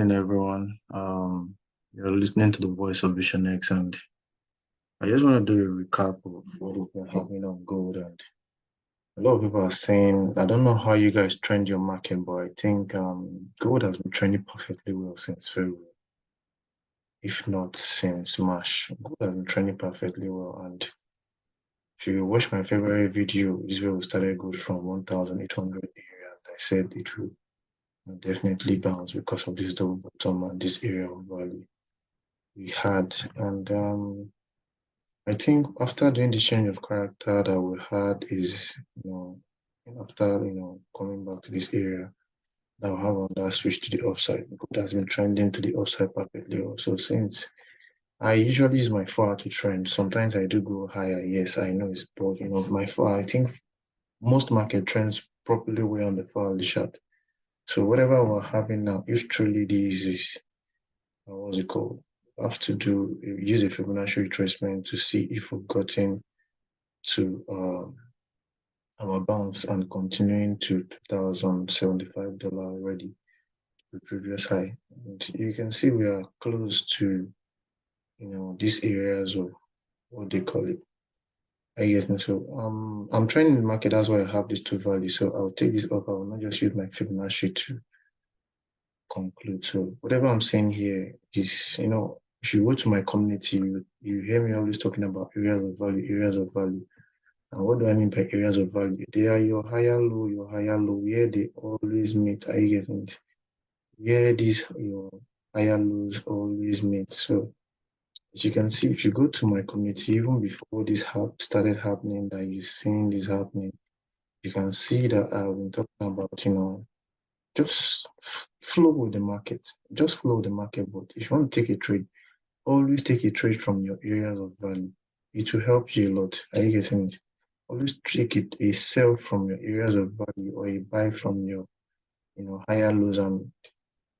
morning, everyone. You're listening to the voice of Vision X, and I just want to do a recap of what has been happening on gold. And a lot of people are saying, I don't know how you guys trend your market, but I think gold has been trending perfectly well since February, if not since March. Gold has been trending perfectly well, and if you watch my February video, this is where we started gold from 1,800 area, and I said it will definitely bounce because of this double bottom and this area of value we had. And I think after doing the change of character that we had is, after, coming back to this area, that we have on that switch to the upside. Gold has been trending to the upside perfectly also since. I usually use my 4 hour to trend. Sometimes I do go higher. Yes, I know it's broad. My 4 hour, I think most market trends properly way on the 4 hour chart. So whatever we're having now, if truly this is, what's it called? Have to do use a Fibonacci retracement to see if we've gotten to our bounce and continuing to $2,075 already, the previous high. And you can see we are close to these areas of what they call it. I guess so. I'm trying the market, that's why I have these two values. So I'll take this up. I will not just use my Fibonacci to conclude. So whatever I'm saying here is, if you go to my community, you hear me always talking about areas of value, areas of value. And what do I mean by areas of value? They are your higher low, where they always meet. I guess it. Where these your higher lows always meet. So as you can see, if you go to my community, even before this started happening, that you've seen this happening, you can see that I've been talking about, just flow with the market. Just flow with the market. But if you want to take a trade, always take a trade from your areas of value. It will help you a lot. Are you getting it? Always take it a sell from your areas of value or a buy from your higher lows and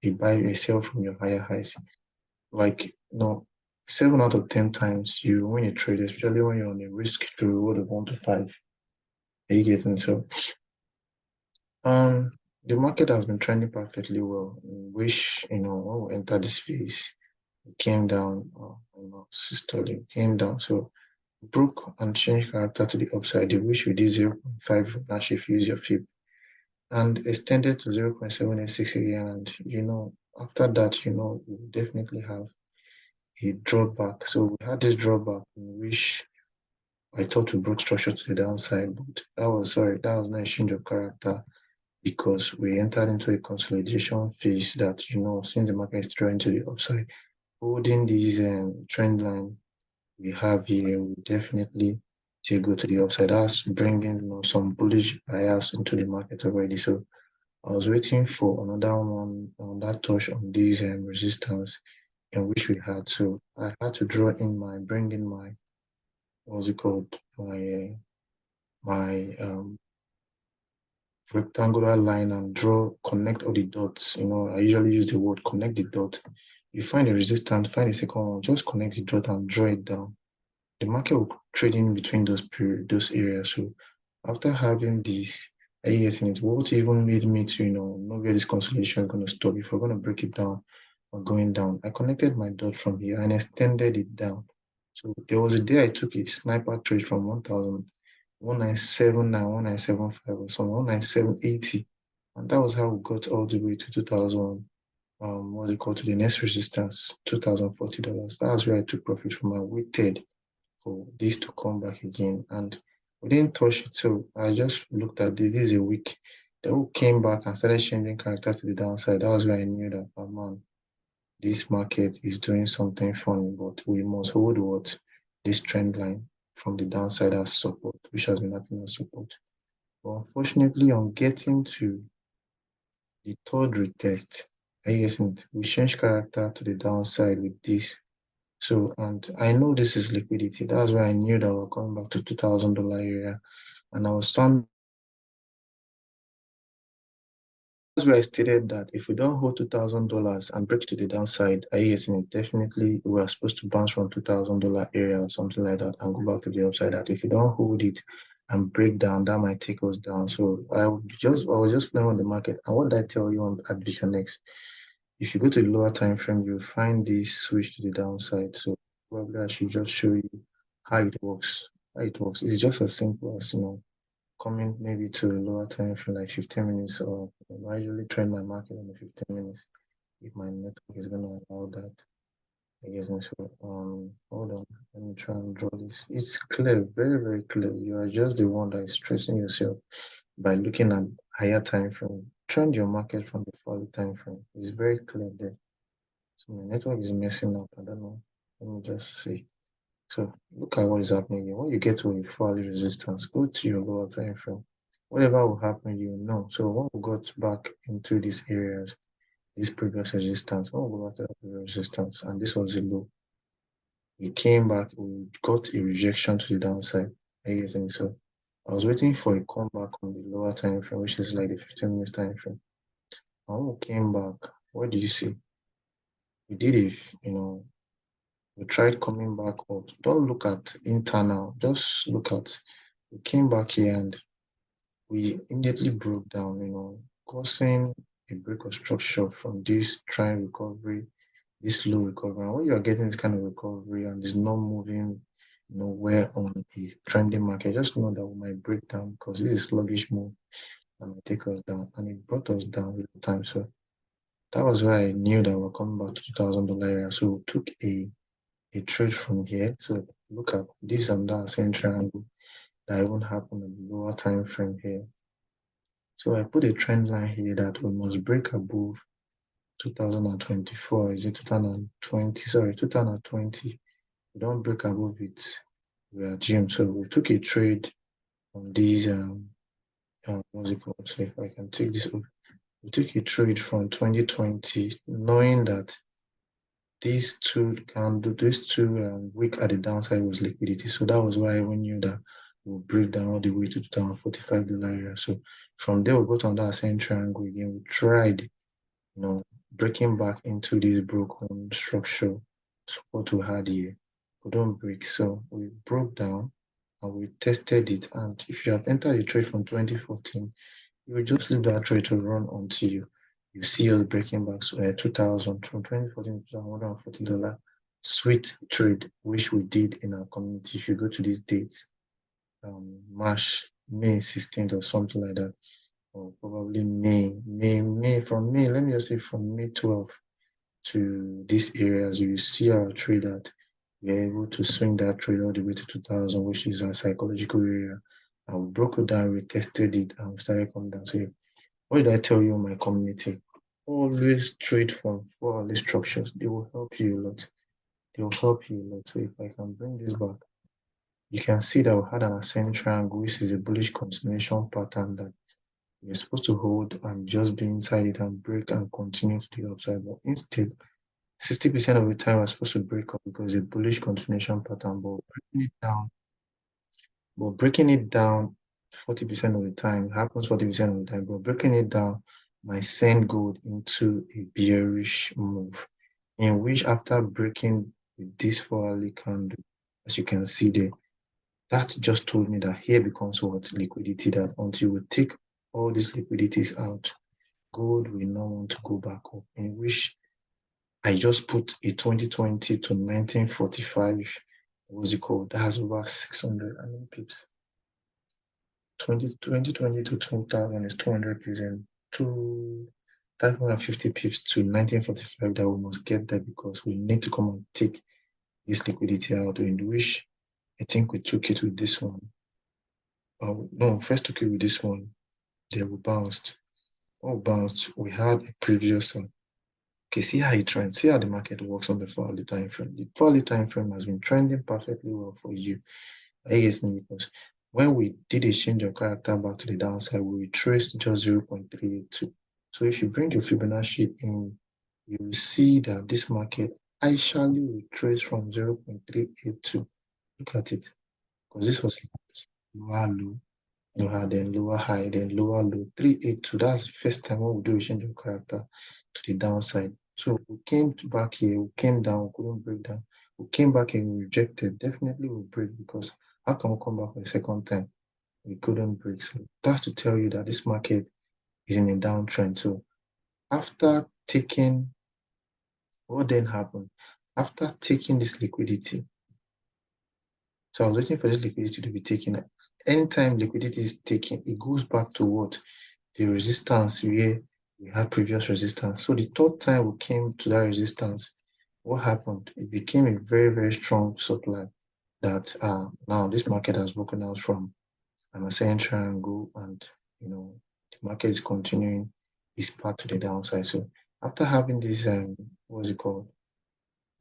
a sell from your higher highs. Like 7 out of 10 times you win a trade, especially when you're on a risk to reward of 1 to 5. Are you getting so? The market has been trending perfectly well. Which when we enter this phase, it came down, systolic came down. So broke and changed character to the upside, which we did 0.5 Fibonacci if you use your fib, and extended to 0.786 again. And after that, we definitely have a drawback. So we had this drawback in which I thought we broke structure to the downside, but that was not a change of character because we entered into a consolidation phase that, since the market is trying to the upside, holding these trend line we have here will definitely go to the upside. That's bringing some bullish bias into the market already. So I was waiting for another one on that touch on these resistance in which we had. So I had to bring in my what's it called my rectangular line and connect all the dots. I usually use the word connect the dot. You find a resistance, find a second one, just connect the dot and draw it down. The market will trade in between those areas. So after having this, what even made me to know where this consolidation is going to stop. If we're going to break it down or going down, I connected my dot from here and extended it down. So there was a day I took a sniper trade from 1979, 1975 or some 19780, and that was how we got all the way to 2000. To the next resistance, $2,040. That's where I took profit from. I waited for this to come back again, and we didn't touch it. So I just looked at this. This is a week. The hook came back and started changing character to the downside. That was where I knew that, oh man, this market is doing something funny, but we must hold this trend line from the downside as support, which has been acting as support. But unfortunately, on getting to the third retest, we changed character to the downside with this. So, and I know this is liquidity. That's why I knew that we're coming back to $2,000 area. And that's why I stated that if we don't hold $2,000 and break to the downside, definitely we are supposed to bounce from $2,000 area or something like that and go back to the upside. That if we don't hold it and break down, that might take us down. So I was just playing on the market. And what did I tell you at Vision X? if you go to the lower time frame, you'll find this switch to the downside. So probably I should just show you how it works. How it works. It's just as simple as coming maybe to a lower time frame like 15 minutes, or I usually trade my market on the 15 minutes if my network is gonna allow that. I guess so. Hold on. Let me try and draw this. It's clear, very, very clear. You are just the one that is stressing yourself by looking at higher time frame. Trend your market from the falling time frame. It's very clear there. So my network is messing up. I don't know. Let me just see. So look at what is happening here. When you get to a falling resistance, go to your lower time frame. Whatever will happen, you know. So when we got back into these areas, this previous resistance, when we go back to that previous resistance, and this was a low, we came back, we got a rejection to the downside. I guess so. I was waiting for a comeback on the lower time frame, which is like the 15 minutes time frame. And when we came back, what did you see? We did it, we tried coming back up. Don't look at internal, just look at, we came back here and we immediately broke down, causing a break of structure from this trend recovery, this low recovery. And when you are getting this kind of recovery and it's not moving nowhere on a trending market, just know that we might break down because this is sluggish move and might take us down. And it brought us down real time. So that was why I knew that we're coming back to $2,000 area. So we took a trade from here. So look at this and that same triangle that even happened on the lower time frame here. So I put a trend line here that we must break above 2024. Is it 2020? Sorry, 2020. We don't break above it, we are Jim. So we took a trade on these what's it called? So if I can take this off. We took a trade from 2020, knowing that these two week at the downside was liquidity. So that was why we knew that we'll break down all the way to $45 area. So from there we got on that same triangle again. We tried, breaking back into this broken structure support we had here. We don't break. So we broke down and we tested it. And if you have entered a trade from 2014, you will just leave that trade to run until you see us breaking back 2000 from 2014 to $140 sweet trade, which we did in our community. If you go to these dates, May 16th or something like that, or probably from May, let me just say from May 12th to these areas, you see our trade that we're able to swing that trade all the way to 2000, which is our psychological area. And we broke it down, we tested it, and we started coming down. So what did I tell you in my community? Always trade from 4-hourly structures. They will help you a lot. They will help you a lot. So if I can bring this back, you can see that we had an ascending triangle, which is a bullish continuation pattern that we're supposed to hold and just be inside it and break and continue to the upside. But instead, 60% of the time we're supposed to break up because it's a bullish continuation pattern, but breaking it down 40% of the time happens 40% of the time, but breaking it down might send gold into a bearish move, in which after breaking this 4-hourly candle, as you can see there, that just told me that here becomes what liquidity, that until we take all these liquidities out, gold will not want to go back up, in which I just put a 2020 to 1945, what's it called? That has over 600 pips. 2020 to 2000 is 200 pips and 550 pips to 1945 that we must get there because we need to come and take this liquidity out, in which I think we took it with this one. No, first took it with this one. Then we bounced. When we bounced, we had a previous okay, see how it trends. See how the market works on the 4-hourly time frame. The 4-hourly time frame has been trending perfectly well for you. I guess because when we did a change of character back to the downside, we retraced just 0.382. So if you bring your Fibonacci in, you will see that this market actually retraced from 0.382. Look at it, because this was lower low, then lower high, then lower low, 382. That's the first time when we do a change of character to the downside. So we came back here, we came down, we couldn't break down. We came back and we rejected. Definitely we'll break, because how can we come back for a second time? We couldn't break. So that's to tell you that this market is in a downtrend. So after taking What then happened? After taking this liquidity, so I was waiting for this liquidity to be taken. Anytime liquidity is taken, it goes back to what? The resistance where we had previous resistance. So the third time we came to that resistance, what happened? It became a very, very strong supply that now this market has broken out from an ascending triangle, and the market is continuing its path to the downside. So after having this what's it called?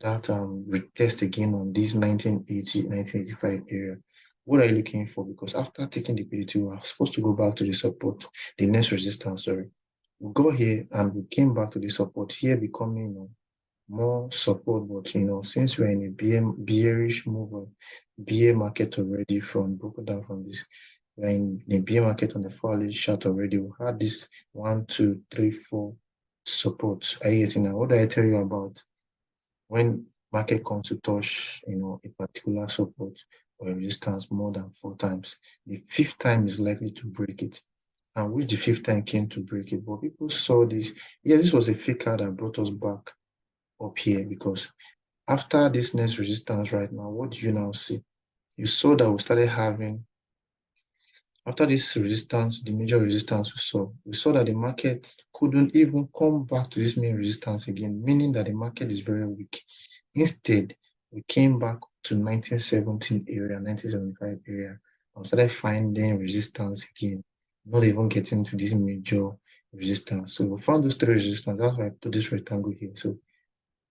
That retest again on this 1980, 1985 area. What are you looking for? Because after taking the BT, we are supposed to go back to the support, the next resistance, sorry. We got here and we came back to the support here, becoming more support, but since we're in a bearish move, bear market already, from broken down from this, we're in the bear market on the falling chart already. We had this 1, 2, 3, 4 support. Are you getting now? What do I tell you about when market comes to touch, a particular support or a resistance more than 4 times? The fifth time is likely to break it. And which the fifth time came to break it. But people saw this. Yeah, this was a fake out that brought us back up here, because after this next resistance right now, what do you now see? You saw that we started having, after this resistance, the major resistance we saw that the market couldn't even come back to this main resistance again, meaning that the market is very weak. Instead, we came back to 1917 area, 1975 area, and started finding resistance again, not even getting to this major resistance. So we found those three resistance. That's why I put this rectangle here. So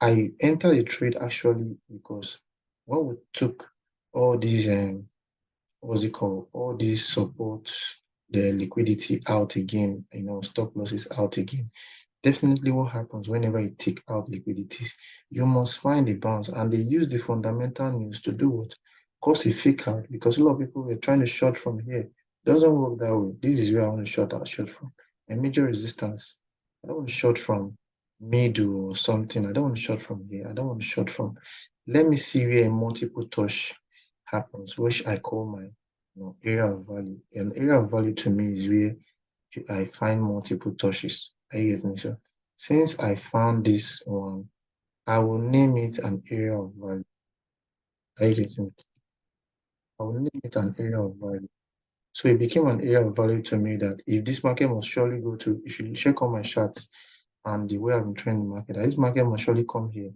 I entered the trade actually because when we took all these what's it called, all these support, the liquidity out again, stop losses out again. Definitely what happens whenever you take out liquidities, you must find a bounce, and they use the fundamental news to do what? Cause a fake out, because a lot of people were trying to short from here. Doesn't work that way. This is where I want to short from. A major resistance. I don't want to short from middle or something. I don't want to short from here. I don't want to short from. Let me see where a multiple touch happens, which I call my area of value. An area of value to me is where I find multiple touches. Are you getting it? So since I found this one, I will name it an area of value. Are you getting it? I will name it an area of value. So it became an area of value to me that if this market must surely go to, if you check on my charts and the way I've been trading the market, that this market must surely come here.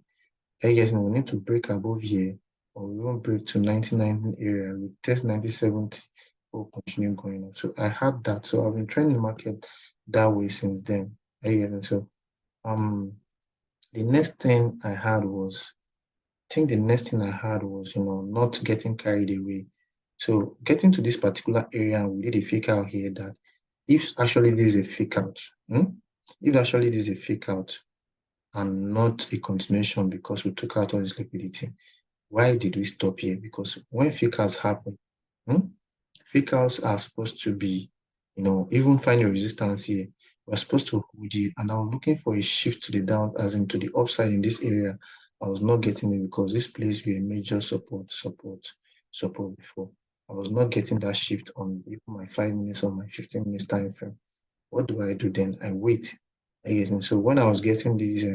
Are you getting it? We need to break above here, or we won't break to 1919 area. We test 1970 or continue going up. So I had that. So I've been trading the market that way since then. Are you getting it? So the next thing I had was, I think the next thing I had was, not getting carried away. So getting to this particular area, we did a fake out here that if actually this is a fake out, if actually this is a fake out and not a continuation because we took out all this liquidity, why did we stop here? Because when fake outs happen, hmm, fake outs are supposed to be, even finding resistance here, we're supposed to hold it. And I was looking for a shift to the down, as in to the upside in this area. I was not getting it because this place were a major support before. I was not getting that shift on even my 5 minutes or my 15 minutes time frame. What do I do then? I wait. I guess. And so when I was getting these, let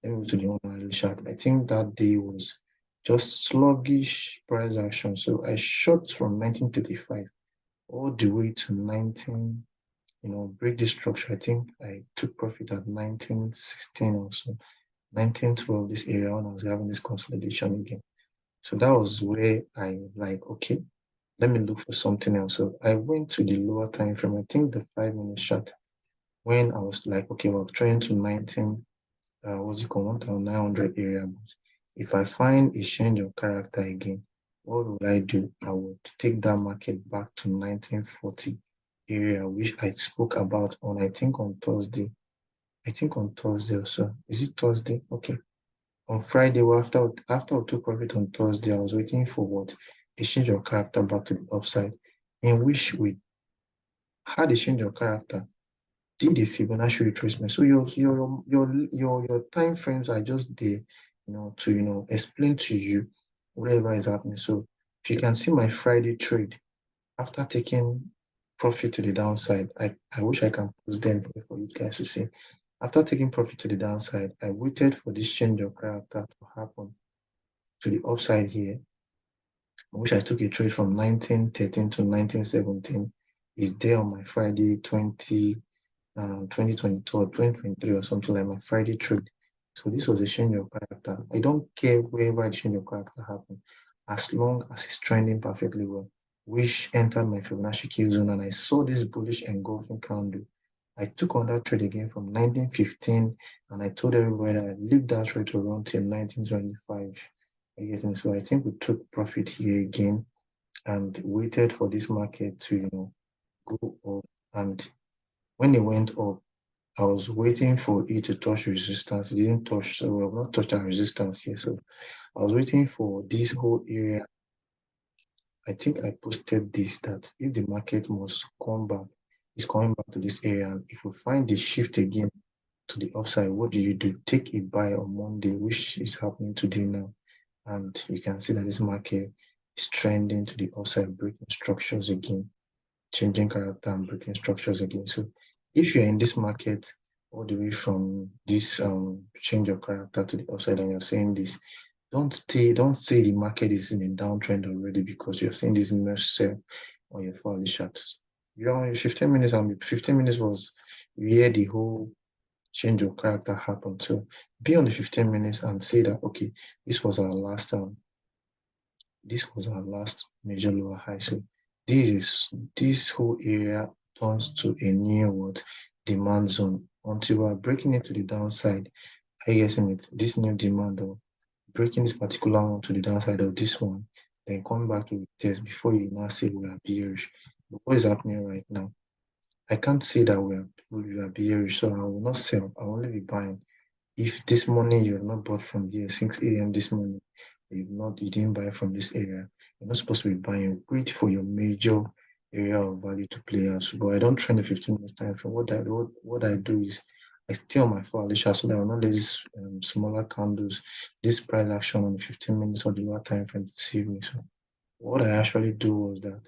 me go to the online chart. I think that day was just sluggish price action. So I shot from 1935 all the way to 19, break the structure. I think I took profit at 1916 or so, 1912, this area when I was having this consolidation again. So that was where I like, okay, let me look for something else. So I went to the lower time frame. I think the 5 minute chart, when I was like, okay, well, trying to 19, what's it called, 1900 area. But if I find a change of character again, what will I do? I would take that market back to 1940 area, which I spoke about on, I think on Thursday. I think on Thursday or so. Is it Thursday? Okay. On Friday, well, after I took profit on Thursday, I was waiting for what? A change of character back to the upside, in which we had a change of character, did a Fibonacci retracement. So your time frames are just there, to explain to you whatever is happening. So if you can see my Friday trade after taking profit to the downside, I wish I can post them here for you guys to see. After taking profit to the downside, I waited for this change of character to happen to the upside here, which I took a trade from 1913 to 1917. Is there on my Friday 2022 2023 or something like my Friday trade. So this was a change of character. I don't care wherever the change of character happened, as long as it's trending perfectly well, which entered my Fibonacci key zone, and I saw this bullish engulfing candle. I took on that trade again from 1915, and I told everybody that I leave that trade to run till 1925. So I think we took profit here again and waited for this market to go up. And when it went up, I was waiting for it to touch resistance. It didn't touch, so we have not touched our resistance here. So I was waiting for this whole area. I think I posted this that if the market must come back, it's coming back to this area. And if we find the shift again to the upside, what do you do? Take a buy on Monday, which is happening today now. And you can see that this market is trending to the upside, breaking structures again, changing character and breaking structures again. So if you're in this market all the way from this change of character to the upside and you're saying this, don't say the market is in a downtrend already because you're saying this merge sell on your fourly charts. You're on your 15 minutes, and 15 minutes was where the whole change of character happened. So be on the 15 minutes and say that okay, this was our last major lower high. So this whole area turns to a new demand zone until we're breaking into the downside. I guess in it this new demand or breaking this particular one to the downside of this one, then come back to the test before you now say we are bearish. But what is happening right now? I can't say that we are bearish, so I will not sell. I will only be buying. If this morning you have not bought from here 6 a.m. this morning, you didn't buy from this area, you're not supposed to be buying. Wait for your major area of value to play out. But I don't trend the 15 minutes time frame. What I do is I stay on my foundation so that I will not let these smaller candles, this price action on the 15 minutes or the lower time frame deceive me. So what I actually do was that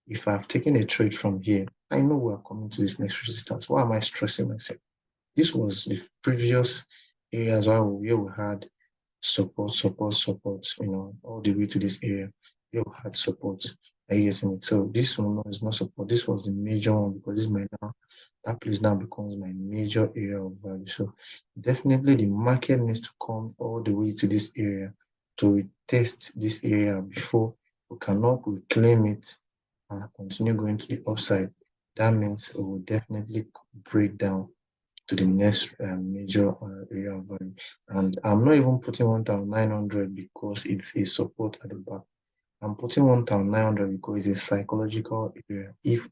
if I've taken a trade from here, I know we are coming to this next resistance. Why am I stressing myself? This was the previous areas where we had support, all the way to this area. We had support. I guess in it. So this one is not support. This was the major one because this might now that place now becomes my major area of value. So definitely the market needs to come all the way to this area to test this area before we cannot reclaim it and continue going to the upside. That means it will definitely break down to the next major area of value. And I'm not even putting 1,900 because it's a support at the back. I'm putting 1,900 because it's a psychological area. If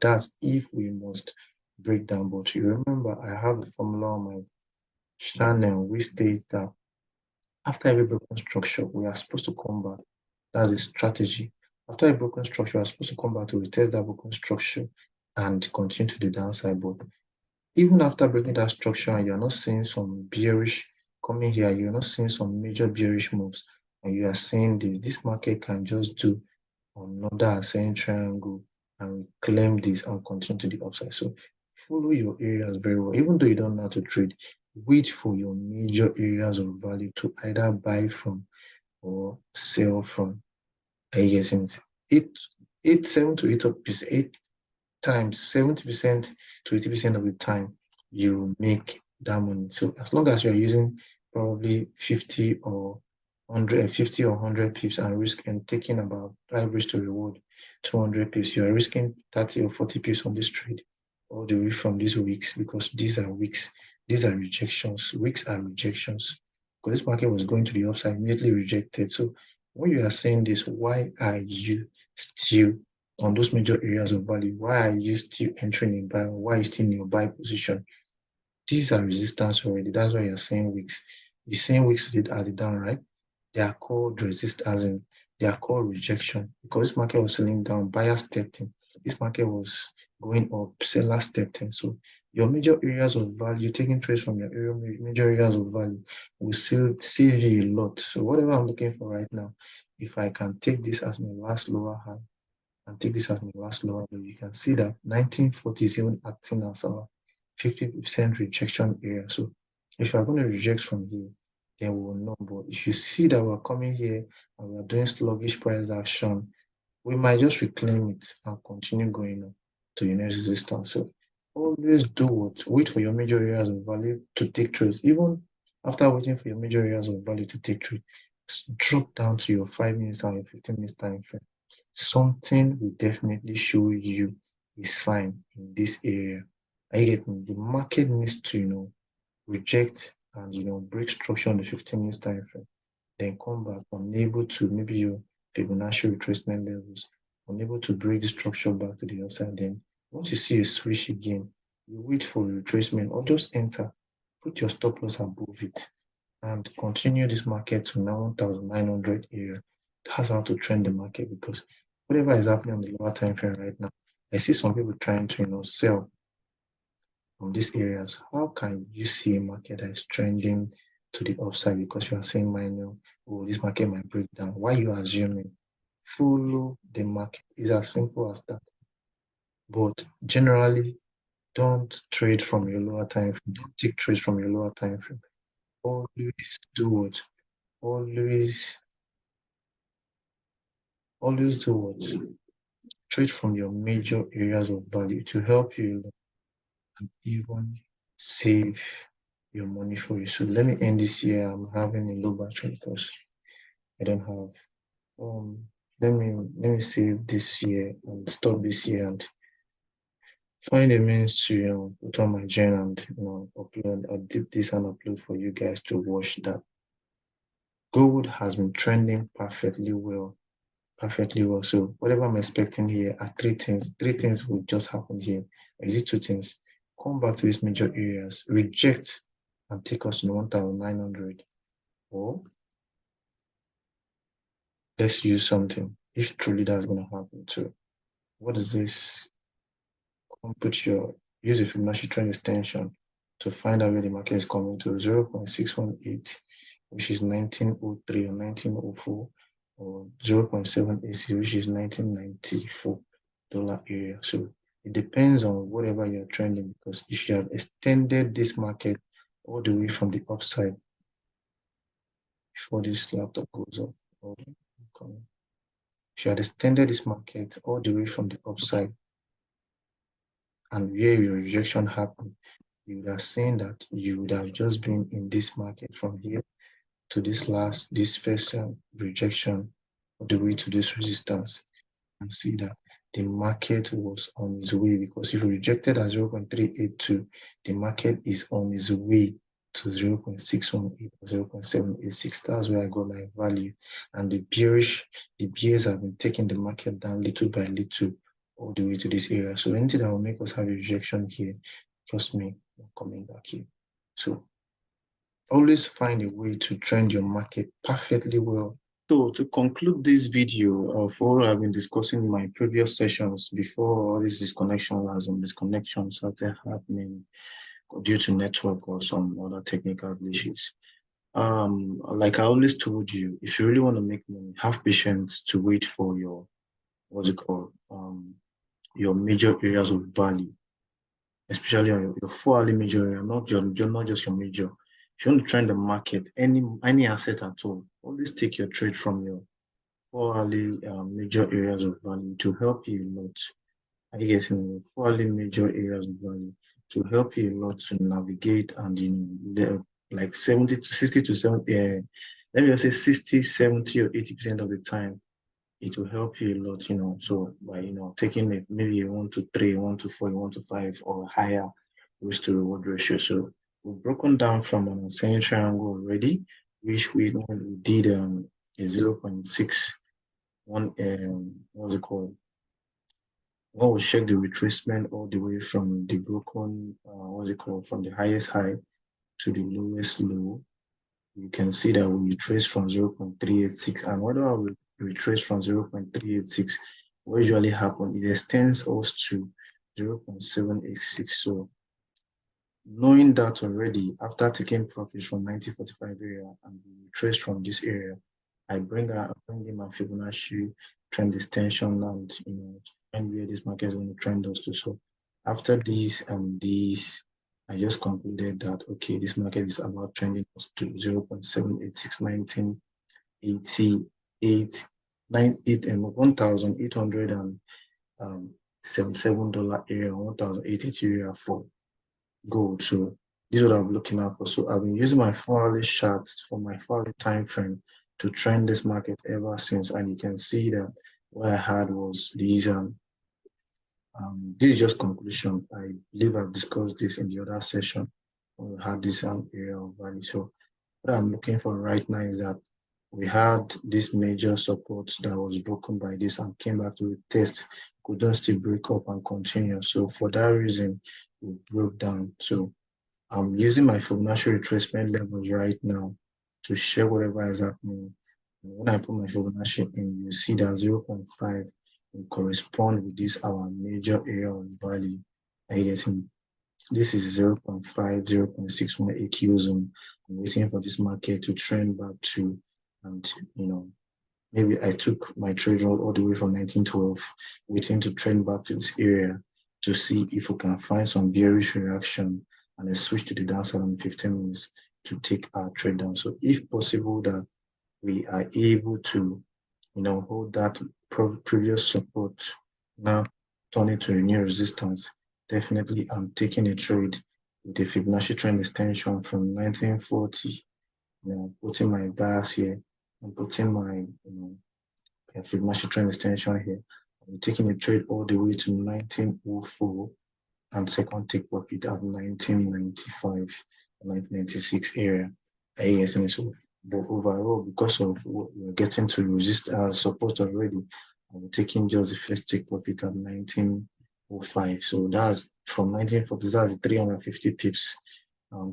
we must break down. But you remember, I have a formula on my channel which states that after every broken structure, we are supposed to come back. That's a strategy. After a broken structure, we are supposed to come back to retest that broken structure and continue to the downside. But even after breaking that structure and you're not seeing some bearish coming here, you're not seeing some major bearish moves, and you are saying this market can just do another ascending triangle and claim this and continue to the upside. So follow your areas very well. Even though you don't know how to trade, wait for your major areas of value to either buy from or sell from. I guess in eight, 70% to 80% of the time you make that money. So as long as you're using probably 50 or 100 pips and risk and taking about average to reward 200 pips, you are risking 30 or 40 pips on this trade all the way from these weeks because these are weeks. These are rejections. Weeks are rejections. Because this market was going to the upside, immediately rejected. So when you are saying this, why are you still on those major areas of value? Why are you still entering in buy? Why are you still in your buy position? These are resistance already. That's why you're saying wicks. You're saying wicks at the down, right? They are called resist as in they are called rejection because this market was selling down, buyer stepped in. This market was going up, seller stepped in. So your major areas of value, taking trades from your major areas of value will still save you a lot. So whatever I'm looking for right now, if I can take this as my last lower high, and take this as my last lower low, you can see that 1940 is even acting as our 50% rejection area. So If you are going to reject from here, then we will know. But if you see that we're coming here and we're doing sluggish price action, we might just reclaim it and continue going up to your next resistance. So always do what? Wait for your major areas of value to take trades. Even after waiting for your major areas of value to take trade, drop down to your 5 minutes and your 15 minutes time frame. Something will definitely show you a sign in this area. I get me. The market needs to, reject and break structure on the 15 minutes time frame, then come back unable to maybe your Fibonacci retracement levels, unable to break the structure back to the upside. Then once you see a switch again, you wait for a retracement or just enter, put your stop loss above it, and continue this market to now 1900 area. That's how to trend the market, because whatever is happening on the lower time frame right now, I see some people trying to sell from these areas. How can you see a market that is trending to the upside because you are saying minor, oh, this market might break down? Why are you assuming? Follow the market. It's as simple as that. But generally, don't trade from your lower time frame. Don't take trades from your lower time frame. Always do what? Always, always do what? Trade from your major areas of value to help you and even save your money for you. So let me end this here. I'm having a low battery because I don't have let me save this here and stop this here and find a means to put on my gen and upload. I did this and upload for you guys to watch that. Gold has been trending perfectly well. Perfectly well. So whatever I'm expecting here are three things. Three things will just happen here. Is it two things? Come back to these major areas, reject and take us to 1900. Or let's use something. If truly that's gonna happen too. What is this? Use a Fibonacci trend extension to find out where the market is coming to 0.618, which is 1903 or 1904, or 0.780, which is 1994 dollar area. So it depends on whatever you're trending, because if you have extended this market all the way from the upside before this laptop goes up, if you had extended this market all the way from the upside and where your rejection happened, you would have seen that you would have just been in this market from here to this first rejection all the way to this resistance, and see that the market was on its way, because if you rejected at 0.382, the market is on its way to 0.618 or 0.786. That's where I got my value. And the bears have been taking the market down little by little all the way to this area. So anything that will make us have a rejection here, trust me, I'm coming back here. So always find a way to trend your market perfectly well. So to conclude this video of what I've been discussing in my previous sessions before all these disconnections started happening due to network or some other technical glitches. Like I always told you, if you really want to make money, have patience to wait for your your major areas of value, especially on your 4 hourly major area, not just your major. If you want to trend the market, any asset at all, always take your trade from your 4 hourly major areas of value to help you a lot. I guess 4 hourly major areas of value to help you a lot to navigate and like 70 to 60 to 70. Let me just say 60, 70 or 80% of the time, it will help you a lot, So by taking it maybe 1 to 3, 1 to 4, 1 to 5 or higher risk to reward ratio. So we've broken down from an ascending triangle already, which we did a 0.61 what's it called? Well, we check the retracement all the way from the broken from the highest high to the lowest low. You can see that we retrace from 0.386, and whenever we retrace from 0.386, what usually happens, it extends us to 0.786. So knowing that already, after taking profits from 1945 area and we retrace from this area, I bring in my Fibonacci trend extension and find where this market is going to trend us to. So after this and this I just concluded that, okay, this market is about trending to 0.7861988 and $1,877 area, 1,082 area for gold. So this is what I'm looking out for. So I've been using my 4-hourly charts for my 4-hourly time frame to trend this market ever since, and you can see that what I had was these this is just conclusion. I believe I've discussed this in the other session when we had this area of value. So what I'm looking for right now is that we had this major support that was broken by this and came back to test, couldn't still break up and continue. So for that reason, we broke down. So I'm using my Fibonacci retracement levels right now to share whatever is happening. When I put my Fibonacci in, you see that 0.5 will correspond with this our major area of value. I guess this is 0.5, 0.61 AQ zone. I'm waiting for this market to trend back to, and maybe I took my trade roll all the way from 1912, waiting to trend back to this area to see if we can find some bearish reaction and then switch to the downside on 15 minutes to take our trade down. So if possible that we are able to, hold that previous support, now turn it to a new resistance, definitely I'm taking a trade with a Fibonacci trend extension from 1940, putting my bias here and putting my, Fibonacci trend extension here. I'm taking a trade all the way to 1904 and second take profit at 1995, 1996 area. So, but overall, because of what we're getting to resist support already, I'm taking just the first take profit at 1905. So that's from 1940, that's 350 pips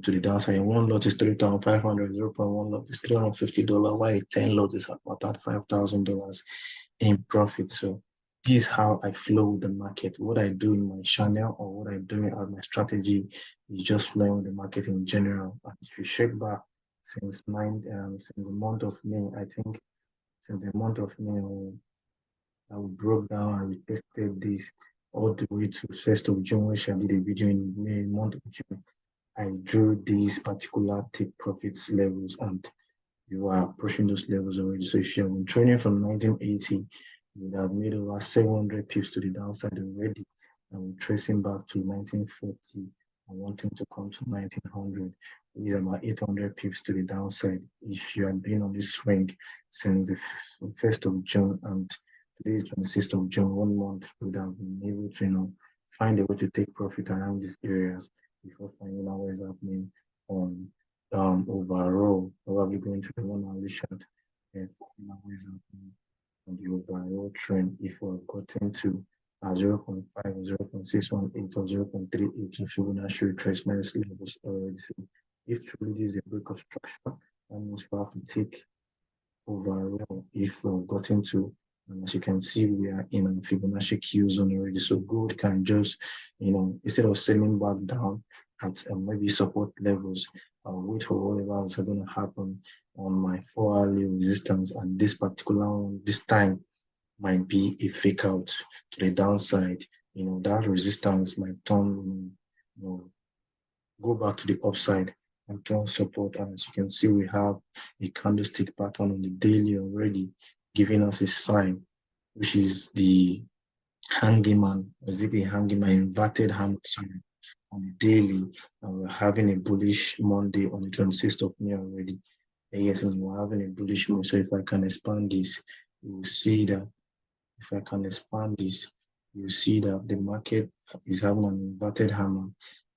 to the downside. And one lot is 3,500, 0.1 lot is $350, while 10 lot is about $5,000 in profit. So this is how I flow with the market. What I do in my channel or what I do as my strategy is just flowing with the market in general. And if you check back since the month of May, I think since the month of May, I broke down and we tested this all the way to 1st of June, which I did a video in May, month of June. I drew these particular take profits levels and you are approaching those levels already. So if you have been training from 1980, you would have made over 700 pips to the downside already. And tracing back to 1940 and wanting to come to 1900, which is about 800 pips to the downside. If you had been on this swing since the 1st of June and today is 26th of June, 1 month, you would have been able to, find a way to take profit around these areas before finding out what is happening on overall, probably going to the 1-hourly chart and finding out what is happening on the overall trend if we're gotten to 0.5 or 0.618 or 0.38 to Fibonacci retracement levels already. So if truly this is a break of structure, that means we have to take overall if we've gotten to, and as you can see, we are in a Fibonacci Q zone already. So gold can just, instead of selling back down at maybe support levels, I'll wait for whatever is going to happen on my 4-hourly resistance. And this particular one, this time, might be a fake out to the downside. That resistance might turn, go back to the upside and turn support. And as you can see, we have a candlestick pattern on the daily already, giving us a sign, which is the hanging man, basically hanging man, inverted hammer sign on the daily, and we're having a bullish Monday on the 26th of May already. And yes, we're having a bullish move. So if I can expand this, you will see that if I can expand this, you see that the market is having an inverted hammer.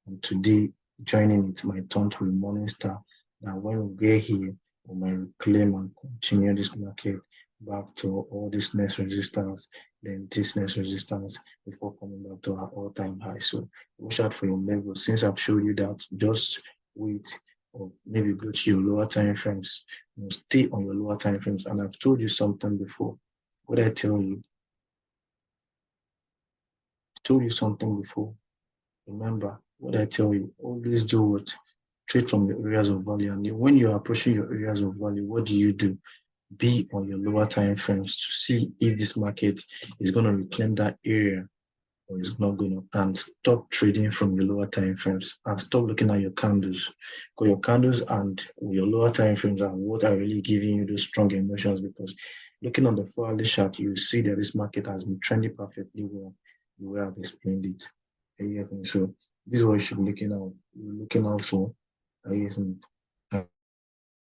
And today, joining it might turn to a morning star. Now, when we get here, we might reclaim and continue this market back to all this next resistance, then this next resistance before coming back to our all-time high. So watch out for your level. Since I've showed you that, just wait or maybe go to your lower time frames. Stay on your lower time frames. And I've told you something before. What I tell you? I told you something before. Remember what I tell you. Always do what? Trade from your areas of value. And when you're approaching your areas of value, what do? Be on your lower time frames to see if this market is going to reclaim that area or it's not going up, and stop trading from your lower time frames and stop looking at your candles. Because your candles and your lower time frames are what are really giving you those strong emotions. Because looking on the 4 hourly chart, you see that this market has been trending perfectly well the way I've explained it. Are you getting me? So this is what you should be looking out. You're looking out for. Are you getting me?